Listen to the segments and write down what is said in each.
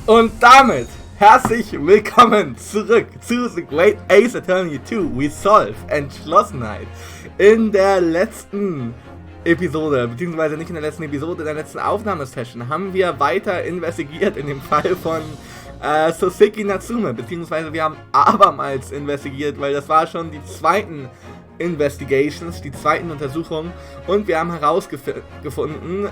Und damit herzlich willkommen zurück zu The Great Ace Attorney 2 Resolve Entschlossenheit. In der letzten Episode, beziehungsweise nicht in der letzten Episode, in der letzten Aufnahmesession haben wir weiter investigiert in dem Fall von Soseki Natsume, beziehungsweise wir haben abermals investigiert, weil das war schon die zweiten Investigations, die zweiten Untersuchungen, und wir haben herausgefunden,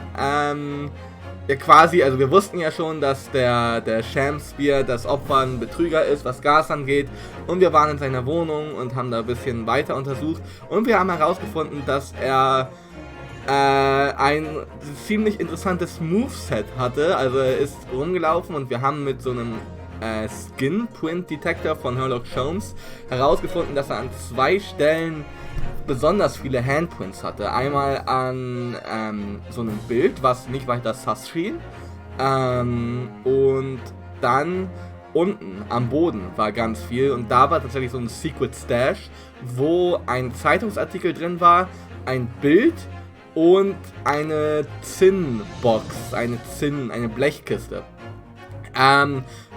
ja quasi, also wir wussten ja schon, dass der Sham-Spear das Opfer ein Betrüger ist, was Gas angeht, und wir waren in seiner Wohnung und haben da ein bisschen weiter untersucht, und wir haben herausgefunden, dass er ein ziemlich interessantes Moveset hatte. Also er ist rumgelaufen und wir haben mit so einem Skin-Print-Detector von Sherlock Holmes herausgefunden, dass er an zwei Stellen besonders viele Handprints hatte. Einmal an so einem Bild, was nicht weiter sus schien, und dann unten am Boden war ganz viel, und da war tatsächlich so ein Secret Stash, wo ein Zeitungsartikel drin war, ein Bild und eine Zinnbox, eine Blechkiste.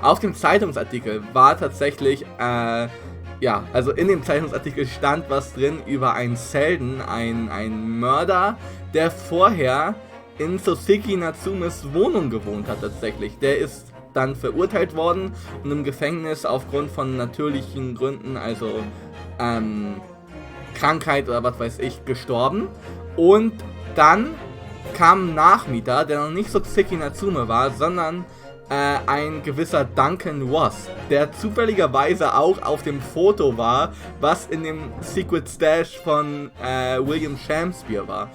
Auf dem Zeitungsartikel war tatsächlich, ja, also in dem Zeitungsartikel stand was drin über einen Selden, ein Mörder, der vorher in Soseki Natsumes Wohnung gewohnt hat tatsächlich. Der ist dann verurteilt worden und im Gefängnis aufgrund von natürlichen Gründen, also Krankheit oder was weiß ich, gestorben. Und dann kam ein Nachmieter, der noch nicht Soseki Natsume war, sondern ein gewisser Duncan Ross, der zufälligerweise auch auf dem Foto war, was in dem Secret Stash von William Shakespeare war.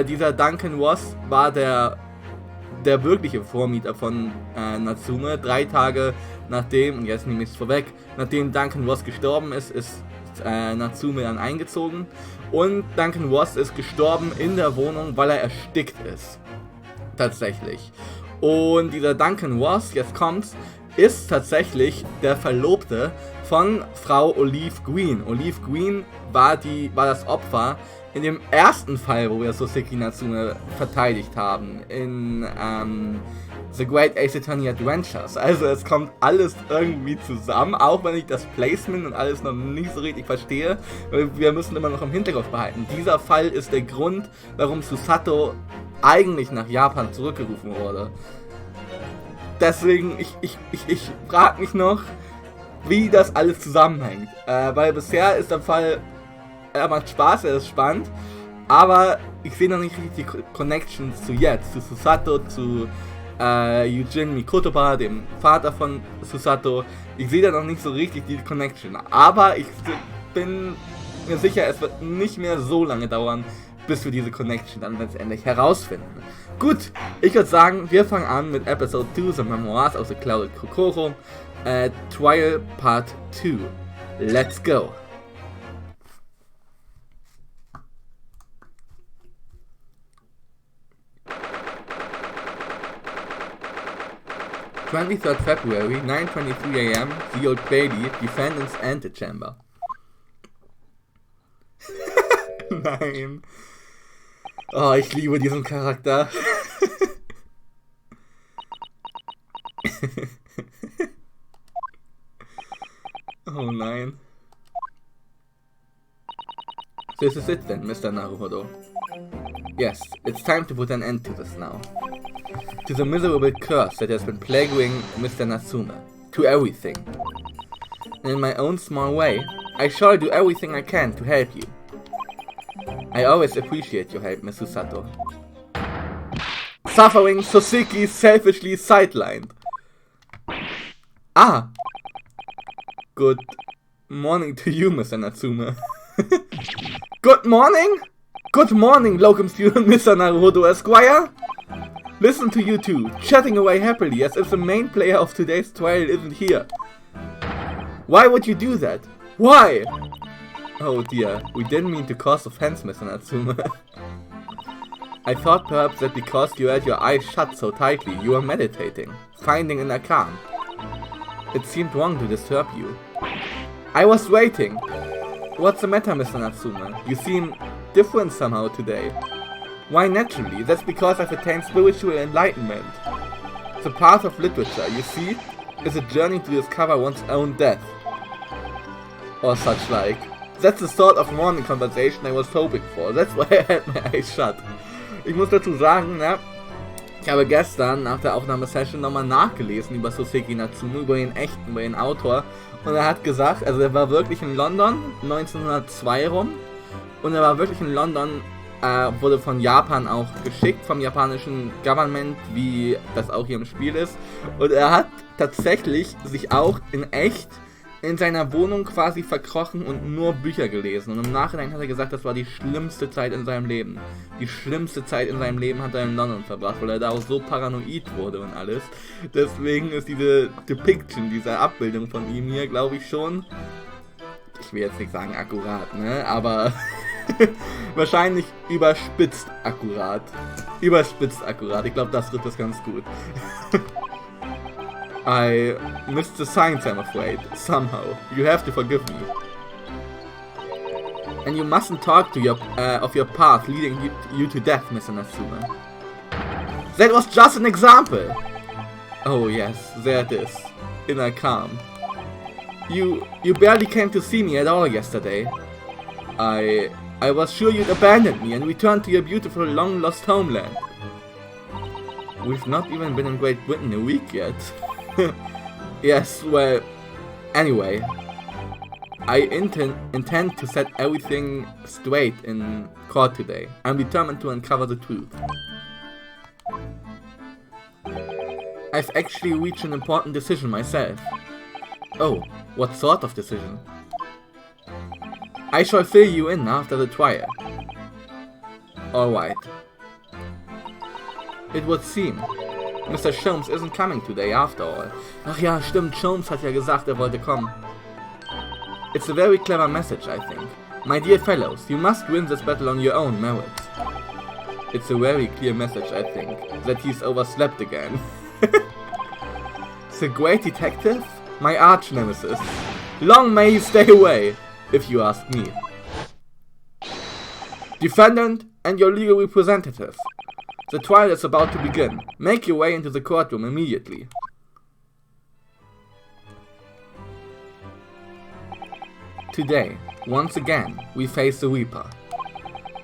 Dieser Duncan Ross war der wirkliche Vormieter von Natsume. 3 Tage nachdem, und jetzt nehme ich es vorweg, nachdem Duncan Ross gestorben ist Natsume dann eingezogen, und Duncan Ross ist gestorben in der Wohnung, weil er erstickt ist. Tatsächlich. Und dieser Duncan Ross, jetzt kommt's, ist tatsächlich der Verlobte von Frau Olive Green. Olive Green war das Opfer in dem ersten Fall, wo wir Soseki Natsume verteidigt haben, in The Great Ace Attorney Adventures. Also es kommt alles irgendwie zusammen, auch wenn ich das Placement und alles noch nicht so richtig verstehe. Wir müssen immer noch im Hinterkopf behalten. Dieser Fall ist der Grund, warum Susato eigentlich nach Japan zurückgerufen wurde. Deswegen, ich frage mich noch, wie das alles zusammenhängt. Weil bisher ist der Fall, er macht Spaß, er ist spannend, aber ich sehe noch nicht richtig die Connections zu jetzt, zu Susato, zu Eugene Mikotoba, dem Vater von Susato. Ich sehe da noch nicht so richtig die Connection, aber ich bin mir sicher, es wird nicht mehr so lange dauern, bis wir diese Connection dann letztendlich herausfinden. Gut, ich würde sagen, wir fangen an mit Episode 2, The Memoirs of the Clouded Kokoro, Trial Part 2. Let's go! (23rd February, 9:23 a.m., the Old Bailey, Defendant's Antechamber). Nein. Oh, ich liebe diesen Charakter. Oh nein. This is it then, Mr. Naruhodo. Yes, it's time to put an end to this now. To the miserable curse that has been plaguing Mr. Natsume. To everything. And in my own small way, I shall do everything I can to help you. I always appreciate your help, Miss Susato. Suffering Soseki selfishly sidelined. Ah! Good morning to you, Mr. Natsume. Good morning? Good morning, locum student Mr. Naruhodo Esquire. Listen to you two, chatting away happily as if the main player of today's trial isn't here. Why would you do that? Why? Oh dear, we didn't mean to cause offense, Mr. Natsume. I thought perhaps that because you had your eyes shut so tightly, you were meditating, finding inner calm. It seemed wrong to disturb you. I was waiting. What's the matter, Mr. Natsume? You seem different somehow today. Why naturally? That's because I've attained spiritual enlightenment. The path of literature, you see, is a journey to discover one's own death. Or such like. That's the sort of morning conversation I was hoping for. That's why I had my eyes shut. Ich muss dazu sagen, ne, ich habe gestern nach der Aufnahmesession nochmal nachgelesen über Soseki Natsume, über den echten, über den Autor. Und er hat gesagt, also er war wirklich in London, 1902 rum. Und er war wirklich in London, wurde von Japan auch geschickt, vom japanischen Government, wie das auch hier im Spiel ist. Und er hat tatsächlich sich auch in echt in seiner Wohnung quasi verkrochen und nur Bücher gelesen. Und im Nachhinein hat er gesagt, das war die schlimmste Zeit in seinem Leben. Die schlimmste Zeit in seinem Leben hat er in London verbracht, weil er da auch so paranoid wurde und alles. Deswegen ist diese Depiction, diese Abbildung von ihm hier, glaube ich schon, ich will jetzt nicht sagen akkurat, ne, aber wahrscheinlich überspitzt akkurat. Überspitzt akkurat, ich glaube, das trifft das ganz gut. I missed the signs, I'm afraid. Somehow. You have to forgive me. And you mustn't talk to of your path leading you to death, Mr. Natsume. That was just an example! Oh yes, there it is. Inner calm. You barely came to see me at all yesterday. I was sure you'd abandoned me and returned to your beautiful long-lost homeland. We've not even been in Great Britain a week yet. Yes, well, anyway, I intend to set everything straight in court today. I'm determined to uncover the truth. I've actually reached an important decision myself. Oh, what sort of decision? I shall fill you in after the trial. Alright. It would seem Mr. Sholmes isn't coming today after all. Ach ja, stimmt, Sholmes hat ja gesagt, er wollte kommen. It's a very clever message, I think. My dear fellows, you must win this battle on your own merits. It's a very clear message, I think, that he's overslept again. The great detective? My arch nemesis. Long may he stay away, if you ask me. Defendant and your legal representative. The trial is about to begin. Make your way into the courtroom immediately. Today, once again, we face the Reaper.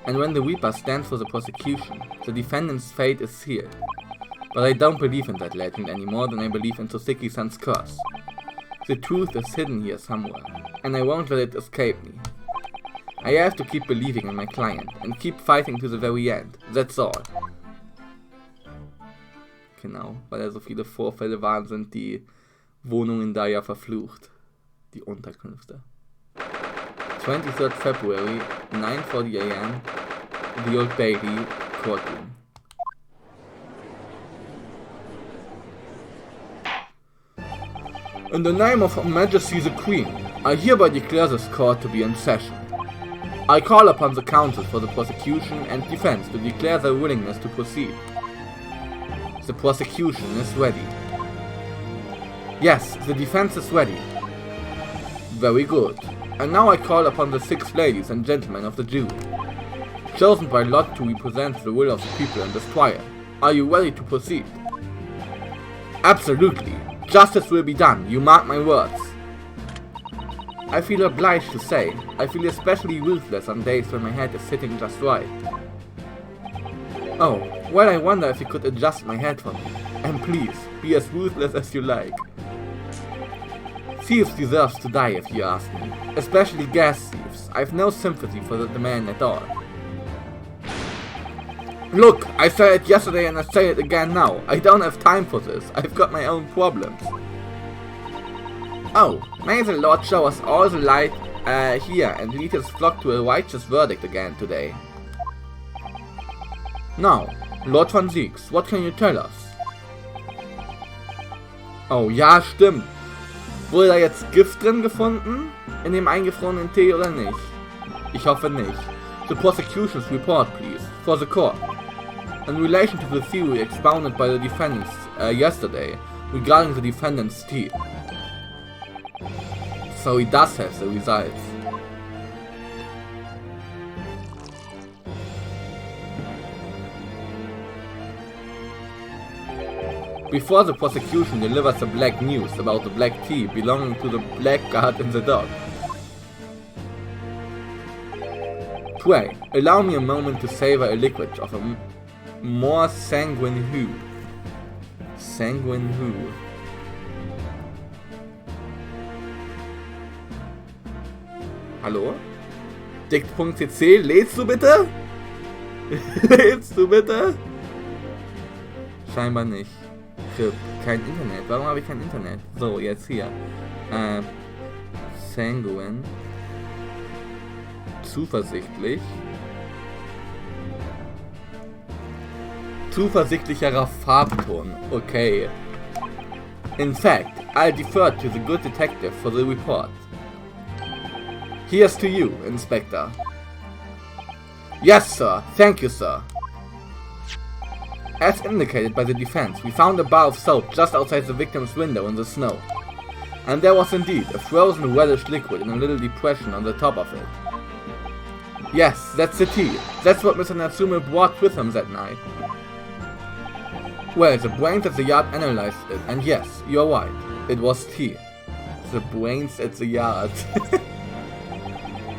And when the Reaper stands for the prosecution, the defendant's fate is sealed. But I don't believe in that legend any more than I believe in Soseki-san's curse. The truth is hidden here somewhere, and I won't let it escape me. I have to keep believing in my client, and keep fighting to the very end. That's all. Genau, weil so viele Vorfälle waren, sind die Wohnungen da ja verflucht. Die Unterkünfte. 23rd February, 9:40 AM, the Old Bailey courtroom. In the name of Her Majesty the Queen, I hereby declare this court to be in session. I call upon the counsel for the prosecution and defense to declare their willingness to proceed. The prosecution is ready. Yes, the defense is ready. Very good. And now I call upon the 6 ladies and gentlemen of the jury, chosen by lot to represent the will of the people in this trial. Are you ready to proceed? Absolutely. Justice will be done, you mark my words. I feel obliged to say, I feel especially ruthless on days when my head is sitting just right. Oh, well, I wonder if you could adjust my head for me. And please, be as ruthless as you like. Thieves deserves to die if you ask me. Especially gas thieves. I've no sympathy for the man at all. Look, I said it yesterday and I say it again now. I don't have time for this. I've got my own problems. Oh, may the Lord show us all the light here and lead his flock to a righteous verdict again today. Now, Lord von Siegs, what can you tell us? Oh, ja, stimmt. Wurde da jetzt Gift drin gefunden? In dem eingefrorenen Tee oder nicht? Ich hoffe nicht. The prosecution's report, please, for the court. In relation to the theory expounded by the defendants yesterday regarding the defendant's tea. So he does have the results. before the prosecution delivers the black news about the black tea belonging to the blackguard in the dock. Pray, allow me a moment to savor a liquid of a more sanguine hue. Sanguine hue. Hallo? Dict.cc, lädst du bitte? Lädst du bitte? Scheinbar nicht. Kein Internet. Warum habe ich kein Internet? So, jetzt hier. Sanguine. Zuversichtlich. Zuversichtlicherer Farbton. Okay. In fact, I'll defer to the good detective for the report. Here's to you, Inspector. Yes, sir. Thank you, sir. As indicated by the defense, we found a bar of soap just outside the victim's window in the snow. And there was indeed a frozen reddish liquid in a little depression on the top of it. Yes, that's the tea. That's what Mr. Natsume brought with him that night. Well, the brains at the yard analyzed it, and yes, you're right. It was tea. The brains at the yard.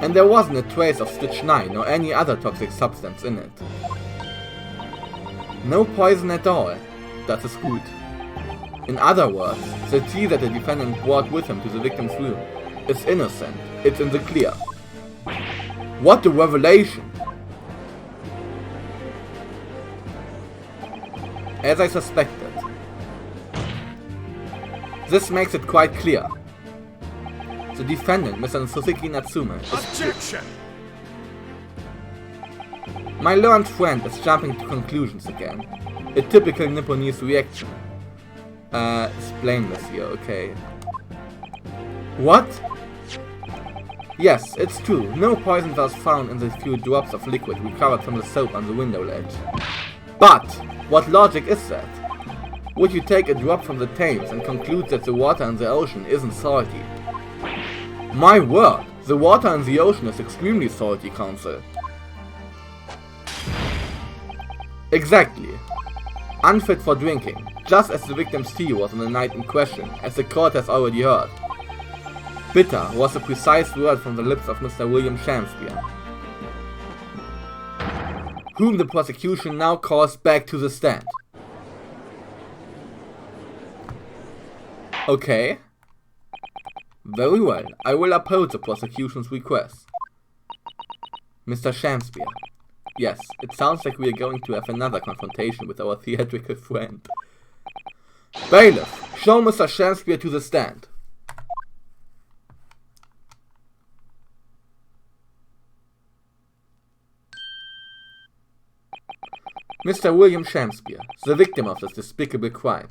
And there wasn't a trace of strychnine or any other toxic substance in it. No poison at all. That is good. In other words, the tea that the defendant brought with him to the victim's room is innocent. It's in the clear. What a revelation! As I suspected. This makes it quite clear. The defendant, Mr. Suzuki Natsume, is Objection! My learned friend is jumping to conclusions again. A typical Nipponese reaction. It's blameless here, okay. What? Yes, it's true. No poison was found in the few drops of liquid recovered from the soap on the window ledge. But, what logic is that? Would you take a drop from the Thames and conclude that the water in the ocean isn't salty? My word! The water in the ocean is extremely salty, Counsel. Exactly. Unfit for drinking, just as the victim's tea was on the night in question, as the court has already heard. Bitter was the precise word from the lips of Mr. William Shakespeare, whom the prosecution now calls back to the stand. Okay. Very well, I will uphold the prosecution's request. Mr. Shakespeare. Yes, it sounds like we are going to have another confrontation with our theatrical friend. Bailiff, show Mr. Shakespeare to the stand. Mr. William Shakespeare, the victim of this despicable crime.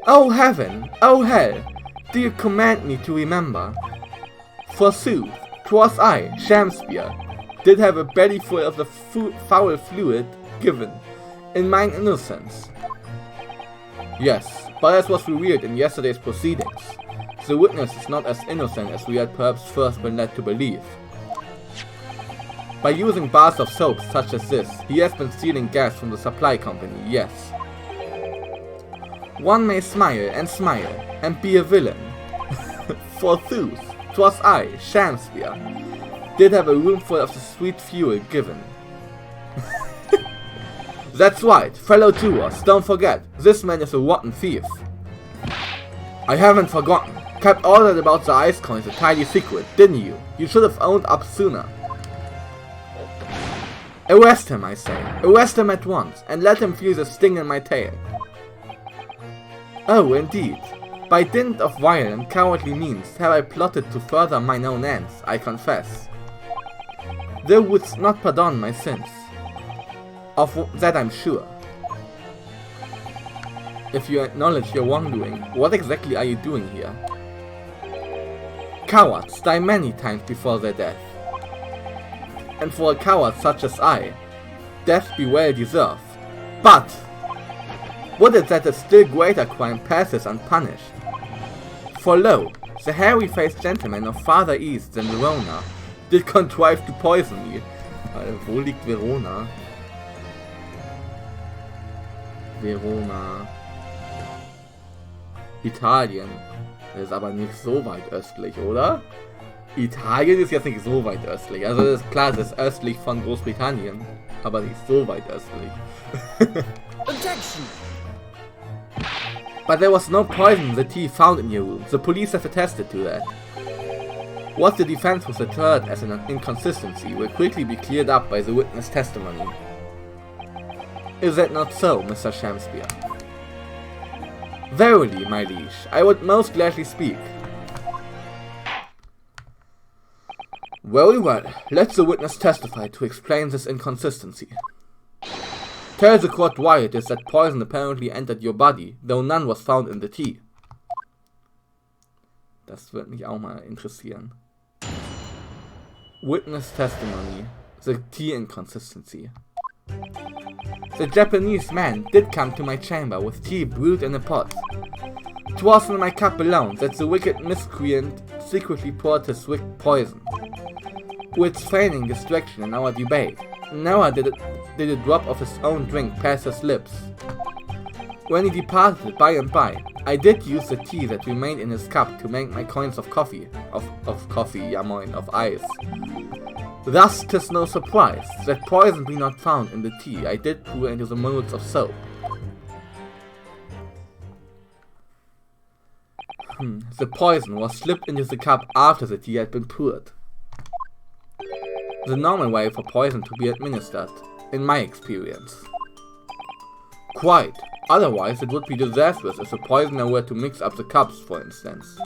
Oh heaven! Oh hell! Do you command me to remember? Forsooth, 'twas I, Shakespeare, did have a bellyful of the foul fluid given, in mine innocence. Yes, but as was revealed in yesterday's proceedings, the witness is not as innocent as we had perhaps first been led to believe. By using bars of soap such as this, he has been stealing gas from the supply company, yes. One may smile and be a villain. Forsooth, 'twas I, Shakespeare, did have a roomful of the sweet fuel given. That's right, fellow jurors, don't forget, this man is a rotten thief. I haven't forgotten. Kept all that about the ice coins a tiny secret, didn't you? You should have owned up sooner. Arrest him, I say. Arrest him at once, and let him feel the sting in my tail. Oh, indeed. By dint of vile and cowardly means have I plotted to further mine own ends, I confess. Thou wouldst not pardon my sins. Of that I'm sure. If you acknowledge your wrongdoing, what exactly are you doing here? Cowards die many times before their death. And for a coward such as I, death be well deserved. But would it that a still greater crime passes unpunished? For lo, the hairy-faced gentleman of farther east than Verona did contrive to poison me. Wo liegt Verona? Verona. Italien. Das ist aber nicht so weit östlich, oder? Italien ist jetzt nicht so weit östlich. Also das ist klar, das ist östlich von Großbritannien. Aber nicht so weit östlich. Objection! But there was no poison in the tea found in your room. The police have attested to that. What the defense was asserted as an inconsistency will quickly be cleared up by the witness testimony. Is that not so, Mr. Shamspeare? Verily, my liege, I would most gladly speak. Very well, let the witness testify to explain this inconsistency. Tell the court why it is that poison apparently entered your body, though none was found in the tea. Das würde mich auch mal interessieren. Witness testimony. The tea inconsistency. The Japanese man did come to my chamber with tea brewed in a pot. 'Twas in my cup alone that the wicked miscreant secretly poured his wicked poison. With feigning distraction in our debate, never did a drop of his own drink pass his lips. When he departed by and by, I did use the tea that remained in his cup to make my coins of coffee, of ice. Thus 'tis no surprise that poison be not found in the tea I did pour into the molds of soap. The poison was slipped into the cup after the tea had been poured. The normal way for poison to be administered, in my experience. Quite. Otherwise it would be disastrous if the poisoner were to mix up the cups, for instance.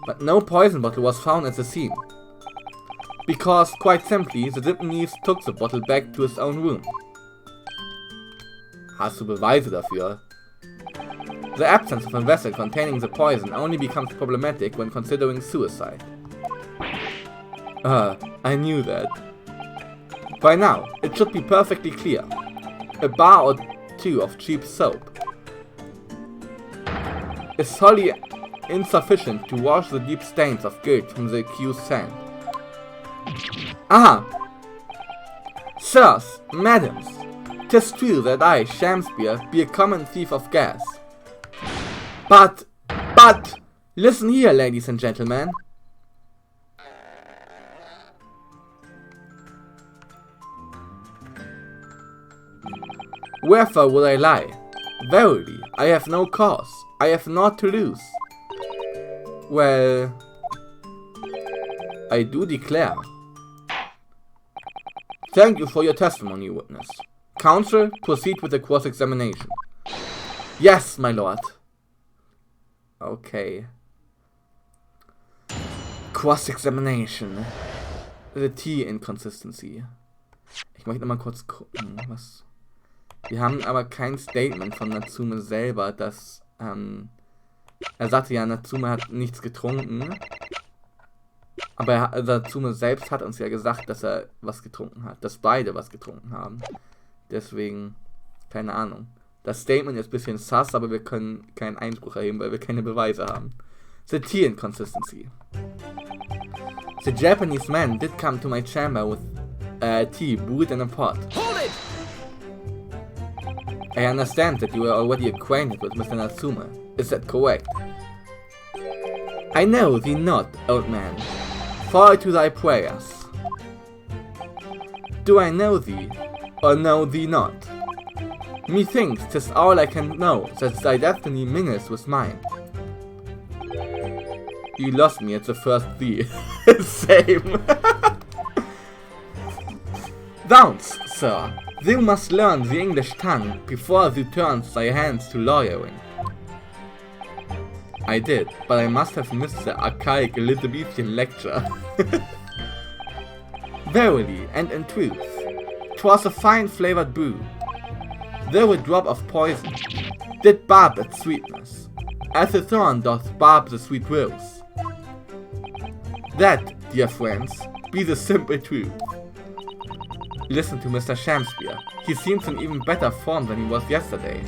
But no poison bottle was found at the scene. Because, quite simply, the Japanese took the bottle back to his own room. Hast du Beweise dafür? The absence of a vessel containing the poison only becomes problematic when considering suicide. I knew that. By now, it should be perfectly clear. A bar or two of cheap soap is wholly insufficient to wash the deep stains of guilt from the accused's hand. Aha! Sirs, madams, 'tis true that I, Shamspeare, be a common thief of gas. But, listen here, ladies and gentlemen. Wherefore would I lie? Verily, I have no cause. I have naught to lose. Well, I do declare. Thank you for your testimony, witness. Counsel, proceed with the cross-examination. Yes, my lord. Okay. Cross-examination. The tea inconsistency. Ich möchte mal kurz gucken, was... Wir haben aber kein Statement von Natsume selber, dass, er sagte ja, Natsume hat nichts getrunken. Aber Natsume selbst hat uns ja gesagt, dass er was getrunken hat. Dass beide was getrunken haben. Deswegen, keine Ahnung. Das Statement ist ein bisschen sus, aber wir können keinen Einspruch erheben, weil wir keine Beweise haben. The tea inconsistency. The Japanese man did come to my chamber with tea brewed in a pot. Hold it! I understand that you are already acquainted with Mr. Natsume. Is that correct? I know thee not, old man. Fall to thy prayers. Do I know thee, or know thee not? Methinks 'tis all I can know that thy destiny mingles with mine. You lost me at the first thee. Same. Downs, sir. Thou must learn the English tongue before thou turns thy hands to lawyering. I did, but I must have missed the archaic Elizabethan lecture. Verily, and in truth, 'twas a fine flavoured brew. Though a drop of poison did barb its sweetness, as the thorn doth barb the sweet rose. That, dear friends, be the simple truth. Listen to Mr. Shamspeare. He seems in even better form than he was yesterday.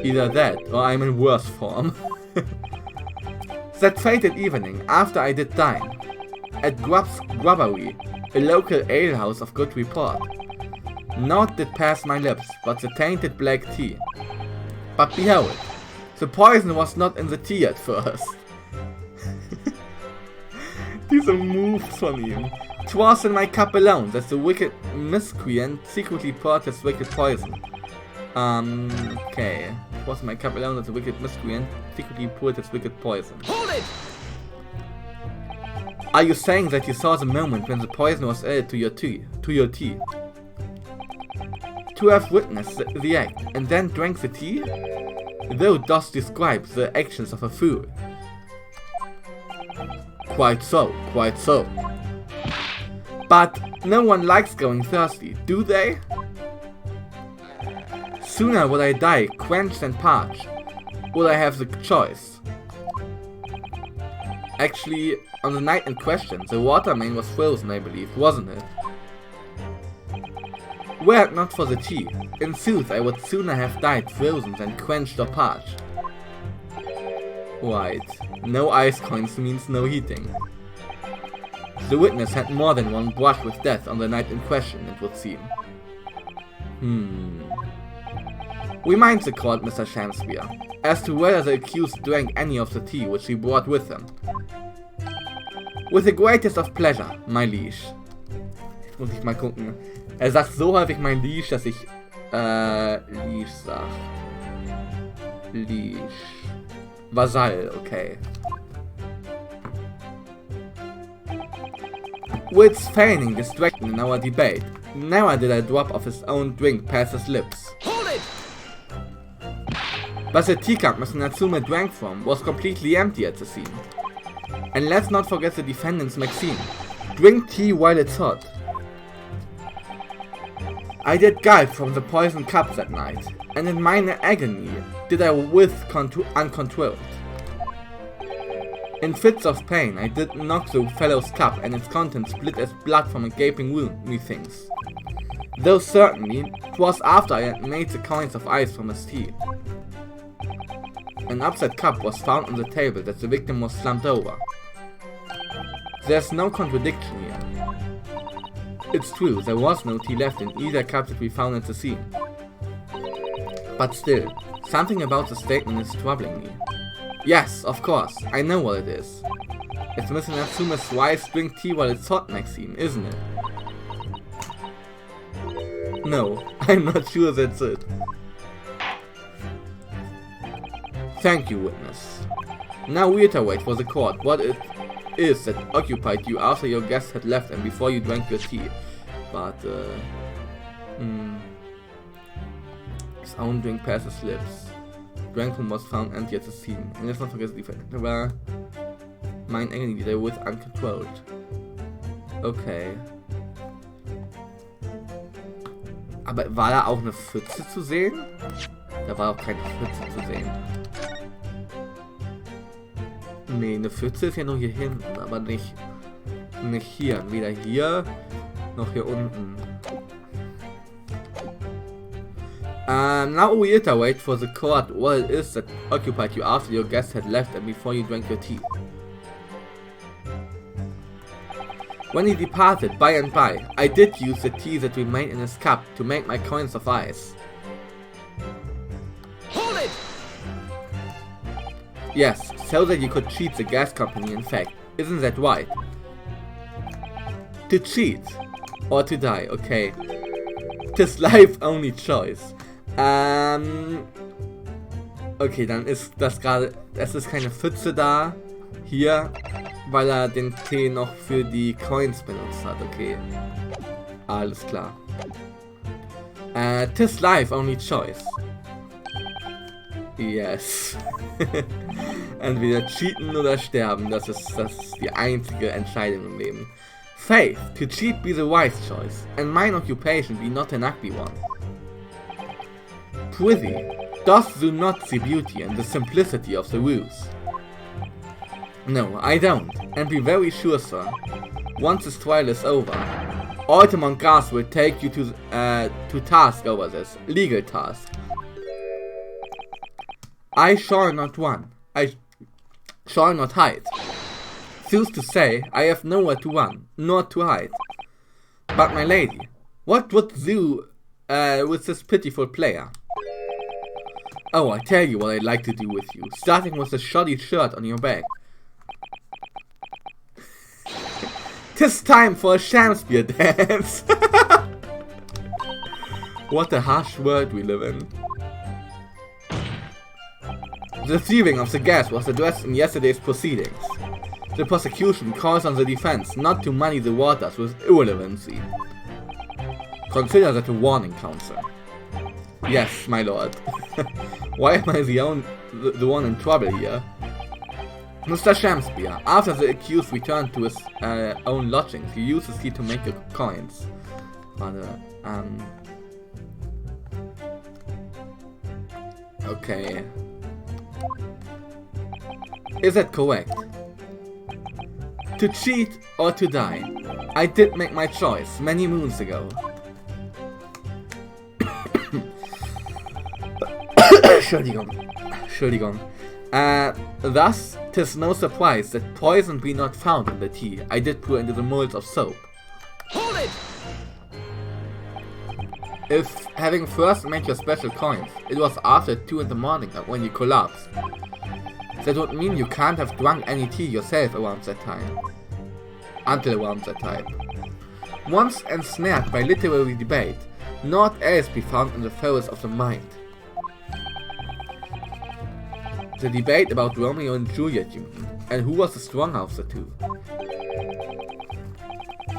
Either that, or I'm in worse form. That fated evening, after I did dine, at Grubb's Grubbery, a local alehouse of good report, Naught did pass my lips, but the tainted black tea. But behold, the poison was not in the tea at first. Diese Moves von ihm. 'Twas in my cup alone that the wicked miscreant secretly poured his wicked poison. Okay. 'Twas in my cup alone that the wicked miscreant secretly poured his wicked poison. Hold it! Are you saying that you saw the moment when the poison was added to your tea? To have witnessed the act and then drank the tea? Thou dost describe the actions of a fool. Quite so, quite so. But no one likes going thirsty, do they? Sooner would I die quenched and parched. Would I have the choice? Actually, on the night in question, the water main was frozen, I believe, wasn't it? Were it not for the tea, in sooth I would sooner have died frozen than quenched or parched. Right, no ice coins means no heating. The witness had more than one brush with death on the night in question, it would seem. Remind the court, Mr. Shamspeare, as to whether the accused drank any of the tea which he brought with him. With the greatest of pleasure, my liege. Jetzt muss ich mal gucken. Er sagt so häufig mein liege, dass ich liege sag. Liege. Vasall, okay. Wits feigning distraction in our debate. Never did a drop of his own drink pass his lips. Hold it! But the teacup Mr. Natsume drank from was completely empty at the scene. And let's not forget the defendant's maxim. Drink tea while it's hot. I did gulp from the poisoned cup that night, and in mine agony did I uncontrolled. In fits of pain I did knock the fellow's cup and its contents split as blood from a gaping wound, methinks. Though certainly 'twas after I had made the coins of ice from his tea. An upset cup was found on the table that the victim was slumped over. There's no contradiction here. It's true, there was no tea left in either cup that we found at the scene. But still, something about the statement is troubling me. Yes, of course, I know what it is. It's Mr. Natsume's wise drink tea while it's hot maxim, isn't it? No, I'm not sure that's it. Thank you, witness. Now reiterate for the court what it is that occupied you after your guest had left and before you drank your tea. But, his own drink passed his lips. Drank from was found empty at the scene. And let's not forget the defendant. War mein agony they with uncontrolled. Okay. Aber war da auch eine Pfütze zu sehen? Da war auch keine Pfütze zu sehen. Nee, eine Pfütze ist ja nur hier hinten, aber nicht hier. Weder hier, noch hier unten. Now reiterate for the court what it is that occupied you after your guest had left and before you drank your tea. When he departed by and by, I did use the tea that remained in his cup to make my coins of ice. Hold it! Yes, so that you could cheat the gas company, in fact. Isn't that right? To cheat or to die, okay. 'Tis life only choice. Okay, dann ist das gerade, es ist keine Pfütze da, hier, weil er den Tee noch für die Coins benutzt hat, okay. Alles klar. 'Tis life only choice. Yes. Entweder cheaten oder sterben, das ist die einzige Entscheidung im Leben. Faith, to cheat be the wise choice, and mine occupation be not an ugly one. Prithee, dost thou not see beauty in the simplicity of the ruse? No, I don't, and be very sure, sir, once this trial is over, Altamont Gas will take you to task over this, legal task. I shall not run, I shall not hide. Sooth to say, I have nowhere to run, nor to hide. But my lady, what would thou with this pitiful player. Oh, I tell you what I'd like to do with you, starting with the shoddy shirt on your back. 'Tis time for a Shakespeare dance. What a harsh world we live in. The thieving of the gas was addressed in yesterday's proceedings. The prosecution calls on the defense not to muddy the waters with irrelevancy. Consider that a warning, counsel. Yes, my lord. Why am I the one in trouble here? Mr. Shakespeare, after the accused returned to his own lodgings, he used his key to make the coins. Okay. Is that correct? To cheat or to die? I did make my choice many moons ago. Entschuldigung. Thus, 'tis no surprise that poison be not found in the tea I did pour into the molds of soap. Hold it! If, having first made your special coins, it was after 2 in the morning when you collapsed, that would mean you can't have drunk any tea yourself around that time. Until around that time. Once ensnared by literary debate, naught else be found in the furrows of the mind. The debate about Romeo and Juliet, you mean, and who was the stronger of the two.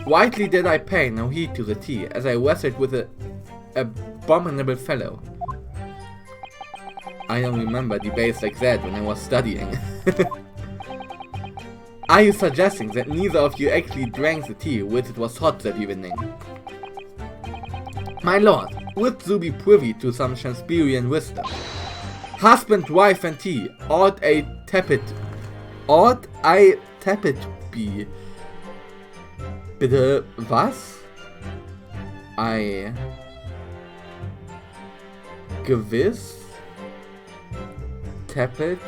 Widely did I pay no heed to the tea, as I wrestled with the abominable fellow. I don't remember debates like that when I was studying. Are you suggesting that neither of you actually drank the tea which it was hot that evening? My lord, would you be privy to some Shakespearean wisdom? Husband, wife and tea, ought I tepid be. Bitte was? Gewiss? Tepid?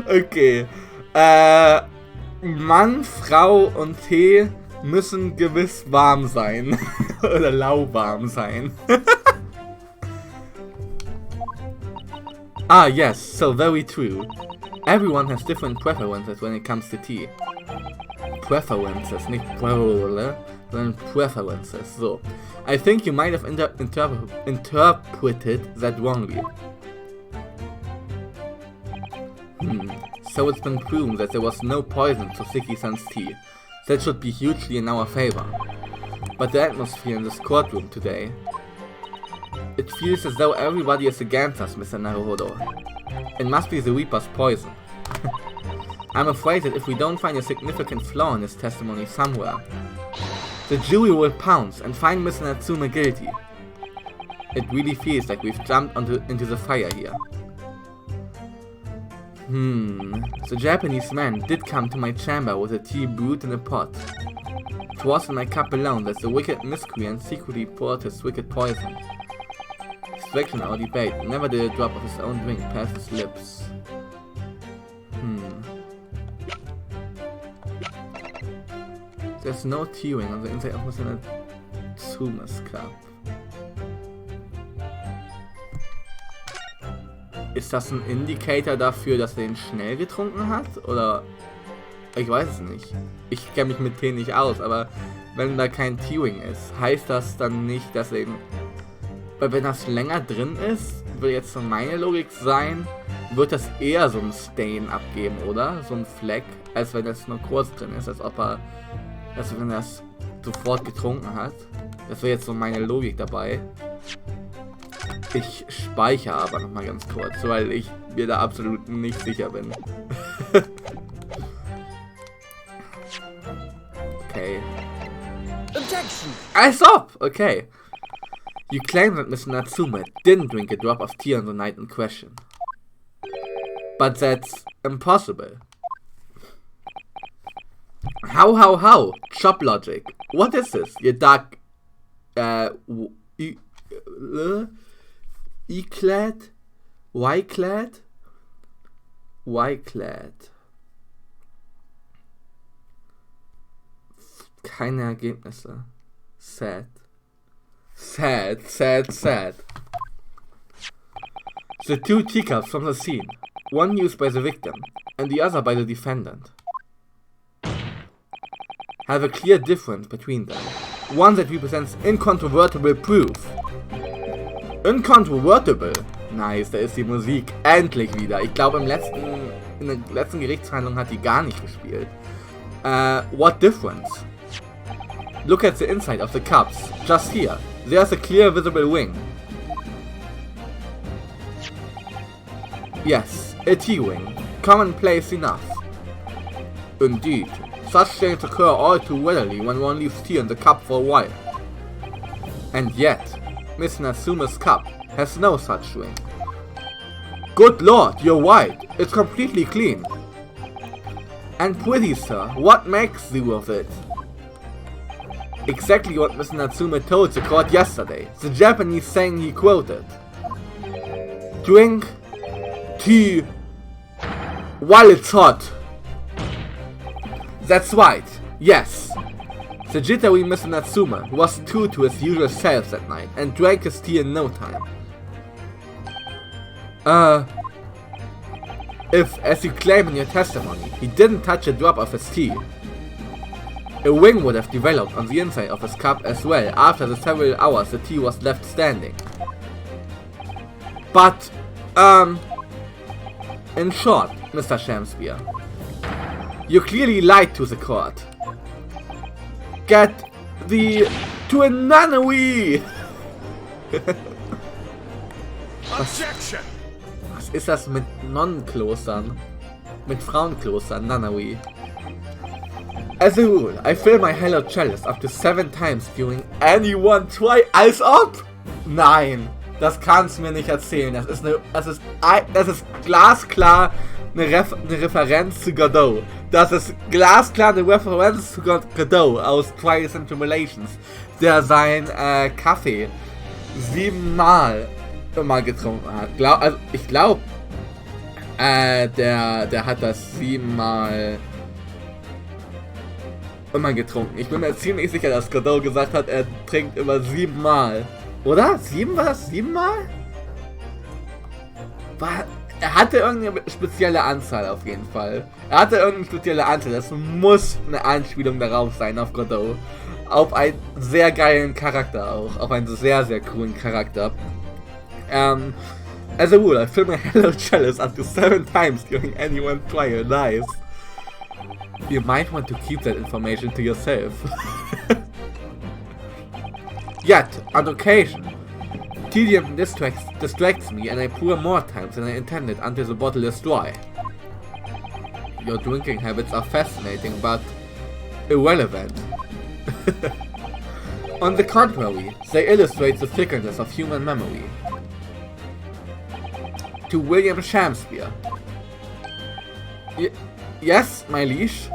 Okay. Mann, Frau und Tee müssen gewiss warm sein. Oder lauwarm sein. Ah, yes, so very true. Everyone has different preferences when it comes to tea. Preferences, nicht Preferences, sondern preferences. So, I think you might have interpreted that wrongly. So it's been proven that there was no poison to Siki-san's tea. That should be hugely in our favor. But the atmosphere in this courtroom today... It feels as though everybody is against us, Mr. Naruhodo. It must be the Reaper's poison. I'm afraid that if we don't find a significant flaw in his testimony somewhere, the jury will pounce and find Mr. Natsume guilty. It really feels like we've jumped into the fire here. The Japanese man did come to my chamber with a tea brewed in a pot. It was in my cup alone that the wicked miscreant secretly poured his wicked poison. Distraction or debate, never did a drop of his own drink pass his lips. There's no tearing on the inside of Mr. Natsume's cup. Ist das ein Indikator dafür, dass er ihn schnell getrunken hat? Oder... Ich weiß es nicht. Ich kenne mich mit Tee nicht aus, aber wenn da kein Tearing ist, heißt das dann nicht, dass er ihn... Weil wenn das länger drin ist, würde jetzt so meine Logik sein, wird das eher so ein Stain abgeben, oder? So ein Fleck, als wenn das nur kurz drin ist, als ob er... Also wenn er das sofort getrunken hat. Das wäre jetzt so meine Logik dabei. Ich speichere aber nochmal ganz kurz, weil ich mir da absolut nicht sicher bin. Okay. Objection! Als ob! Okay. You claim that Mr. Natsume didn't drink a drop of tea on the night in question. But that's impossible. How? Chop logic. What is this? Your dark... E-clad? Y-clad? Y-clad. Keine Ergebnisse. Sad. Sad, sad, sad. The two teacups from the scene, one used by the victim and the other by the defendant, have a clear difference between them. One that represents incontrovertible proof. Incontrovertible? Nice, da ist die Musik endlich wieder. Ich glaube in der letzten Gerichtsverhandlung hat die gar nicht gespielt. What difference? Look at the inside of the cups. Just here. There's a clear visible wing. Yes, a T-wing. Commonplace enough. Indeed. Such things occur all too readily when one leaves tea in the cup for a while. And yet, Miss Natsume's cup has no such wing. Good lord, you're right. It's completely clean. And prithee, sir, what makes you of it? Exactly what Miss Natsume told the court yesterday. The Japanese saying he quoted. Drink tea while it's hot. That's right, yes. The jittery Mr. Natsume was true to his usual self that night and drank his tea in no time. If, as you claim in your testimony, he didn't touch a drop of his tea, a wing would have developed on the inside of his cup as well after the several hours the tea was left standing. But, in short, Mr. Shamspeare, you clearly lied to the court. Get thee to a nunnery! Objection! Was ist das mit Nonnenklostern? Mit Frauenklostern, nunnery. As a rule, I fill my hello chalice up to 7 times during any one try. Als ob! Nein, das kannst du mir nicht erzählen. Das ist glasklar eine Referenz zu Godot. Das ist glasklar eine Referenz zu Godot aus Trials and Tribulations, der sein Kaffee 7 Mal immer getrunken hat. Ich glaube, der hat das 7 Mal immer getrunken. Ich bin mir ziemlich sicher, dass Godot gesagt hat, er trinkt immer 7 Mal. Oder? 7 war das? 7 Mal? Er hatte irgendeine spezielle Anzahl auf jeden Fall. Er hatte irgendeine spezielle Anzahl. Das muss eine Anspielung darauf sein, auf Godot. Auf einen sehr geilen Charakter auch. Auf einen sehr, sehr coolen Charakter. As a rule, I fill my hello chalice up to 7 times during any one trial. Nice. You might want to keep that information to yourself. Yet, on occasion, tedium distracts me and I pour more times than I intended until the bottle is dry. Your drinking habits are fascinating, but irrelevant. On the contrary, they illustrate the fickleness of human memory. To William Shamspeare. Yes, my liege?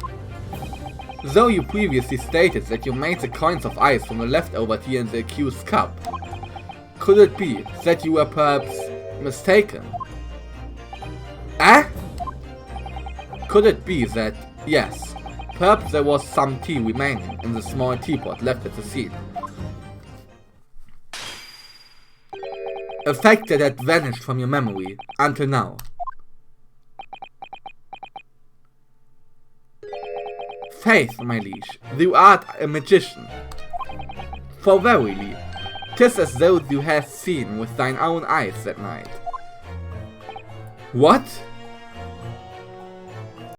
Though you previously stated that you made the coins of ice from the leftover tea in the accused's cup, could it be that you were perhaps mistaken? Could it be that, yes, perhaps there was some tea remaining in the small teapot left at the scene? A fact that had vanished from your memory until now. Faith, my liege, thou art a magician. For verily, 'tis as though thou hast seen with thine own eyes that night. What?